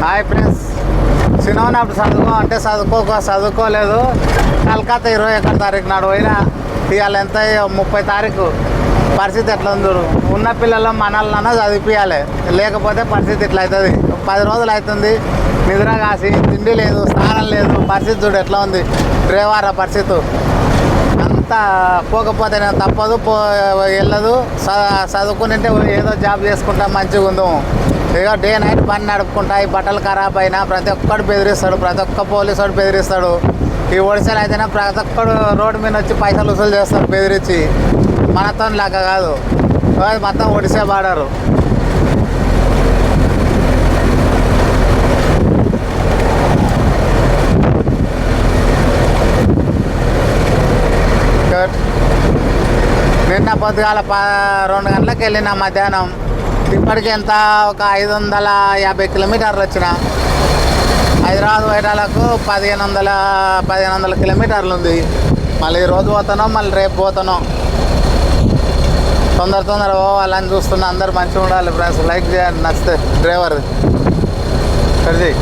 Hi friends, చిన్నప్పుడు చదువుకోలేదు. కలకత్తా 21 తారీఖు నాడు పోయినా. ఇవాళ ఎంత 30 తారీఖు. పరిస్థితి ఎట్లా ఉంది? ఉన్న పిల్లలు మనల్నన్నా చదివిపియాలి, లేకపోతే పరిస్థితి ఇట్లా అవుతుంది. 10 రోజులు అవుతుంది నిద్ర కాసి, తిండి లేదు, స్నానం లేదు. పరిస్థితి చూడు ఎట్లా ఉంది. డ్రైవర్ పరిస్థితి అంతా. పోకపోతే నేను తప్పదు, వెళ్ళదు. చదువుకుంటే ఏదో జాబ్ చేసుకుంటా మంచిగా ఉందాం. ఇక డే నైట్ పని నడుపుకుంటా. ఈ బట్టలు ఖరాబ్ అయినా ప్రతి ఒక్కడు బెదిరిస్తాడు, ప్రతి ఒక్క పోలీసు వాడు బెదిరిస్తాడు. ఈ ఒడిశాలు అయితేనే ప్రతి ఒక్కడు రోడ్డు మీద వచ్చి పైసలు వసూలు చేస్తాడు బెదిరించి. మనతో లాగా కాదు, మొత్తం ఒడిశా బార్డరు. నిన్న పొద్దుగాల 2 గంటలకు వెళ్ళిన మధ్యాహ్నం. ఇప్పటికి ఎంత ఒక 550 కిలోమీటర్లు వచ్చిన. హైదరాబాద్ పోయేటాలకు 1500 కిలోమీటర్లు ఉంది. మళ్ళీ ఈరోజు పోతానో మళ్ళీ రేపు పోతానో. తొందర పోవాలని చూస్తున్నా. అందరు మంచిగా ఉండాలి ఫ్రెండ్స్. లైక్ చేయండి, నచ్చితే డ్రైవర్ సరిది.